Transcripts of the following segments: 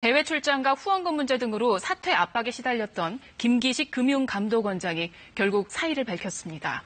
해외 출장과 후원금 문제 등으로 사퇴 압박에 시달렸던 김기식 금융감독원장이 결국 사의를 밝혔습니다.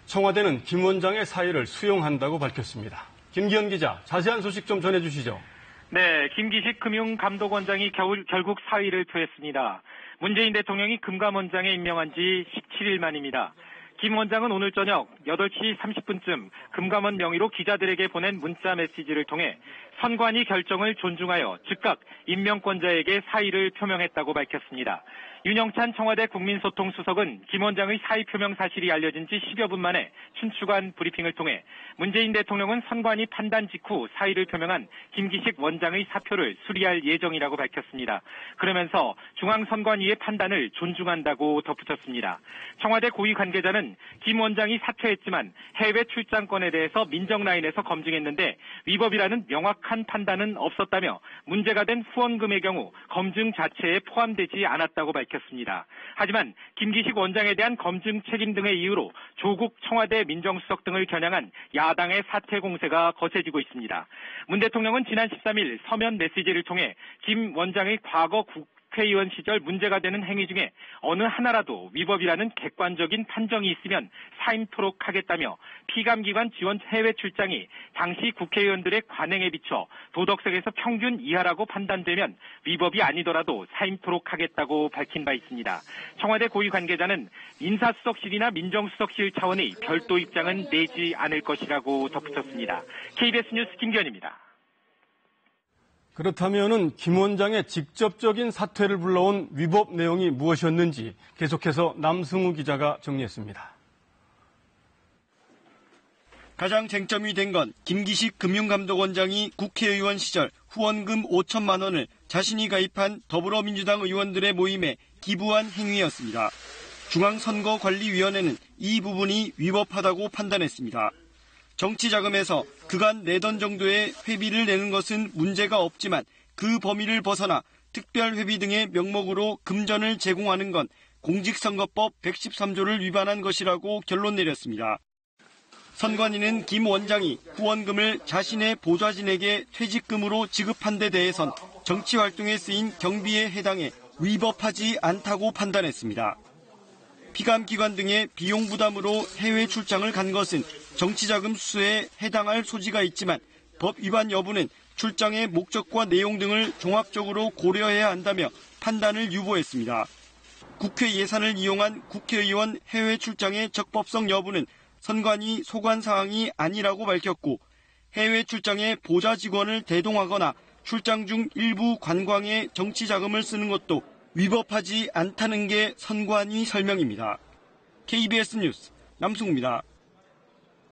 청와대는 김 원장의 사의를 수용한다고 밝혔습니다. 김기현 기자, 자세한 소식 좀 전해주시죠. 네, 김기식 금융감독원장이 결국 사의를 표했습니다. 문재인 대통령이 금감원장에 임명한 지 17일 만입니다. 김 원장은 오늘 저녁 8시 30분쯤 금감원 명의로 기자들에게 보낸 문자 메시지를 통해 선관위 결정을 존중하여 즉각 임명권자에게 사의를 표명했다고 밝혔습니다. 윤영찬 청와대 국민소통수석은 김 원장의 사의 표명 사실이 알려진 지 10여 분 만에 춘추관 브리핑을 통해 문재인 대통령은 선관위 판단 직후 사의를 표명한 김기식 원장의 사표를 수리할 예정이라고 밝혔습니다. 그러면서 중앙선관위의 판단을 존중한다고 덧붙였습니다. 청와대 고위 관계자는 김 원장이 사퇴했지만 해외 출장권에 대해서 민정라인에서 검증했는데 위법이라는 명확한 판단은 없었다며 문제가 된 후원금의 경우 검증 자체에 포함되지 않았다고 밝혔습니다. 하지만 김기식 원장에 대한 검증 책임 등의 이유로 조국 청와대 민정수석 등을 겨냥한 야당의 사퇴 공세가 거세지고 있습니다. 문 대통령은 지난 13일 서면 메시지를 통해 김 원장의 과거 국회의원 시절 문제가 되는 행위 중에 어느 하나라도 위법이라는 객관적인 판정이 있으면 사임토록 하겠다며 피감기관 지원 해외 출장이 당시 국회의원들의 관행에 비춰 도덕성에서 평균 이하라고 판단되면 위법이 아니더라도 사임토록 하겠다고 밝힌 바 있습니다. 청와대 고위 관계자는 인사수석실이나 민정수석실 차원의 별도 입장은 내지 않을 것이라고 덧붙였습니다. KBS 뉴스 김기현입니다. 그렇다면은 김 원장의 직접적인 사퇴를 불러온 위법 내용이 무엇이었는지 계속해서 남승우 기자가 정리했습니다. 가장 쟁점이 된 건 김기식 금융감독원장이 국회의원 시절 후원금 5천만 원을 자신이 가입한 더불어민주당 의원들의 모임에 기부한 행위였습니다. 중앙선거관리위원회는 이 부분이 위법하다고 판단했습니다. 정치자금에서 그간 내던 정도의 회비를 내는 것은 문제가 없지만 그 범위를 벗어나 특별회비 등의 명목으로 금전을 제공하는 건 공직선거법 113조를 위반한 것이라고 결론 내렸습니다. 선관위는 김 원장이 후원금을 자신의 보좌진에게 퇴직금으로 지급한 데 대해선 정치활동에 쓰인 경비에 해당해 위법하지 않다고 판단했습니다. 피감기관 등의 비용 부담으로 해외 출장을 간 것은 정치자금 수수에 해당할 소지가 있지만 법 위반 여부는 출장의 목적과 내용 등을 종합적으로 고려해야 한다며 판단을 유보했습니다. 국회 예산을 이용한 국회의원 해외 출장의 적법성 여부는 선관위 소관 사항이 아니라고 밝혔고 해외 출장의 보좌 직원을 대동하거나 출장 중 일부 관광에 정치자금을 쓰는 것도 위법하지 않다는 게 선관위 설명입니다. KBS 뉴스 남승우입니다.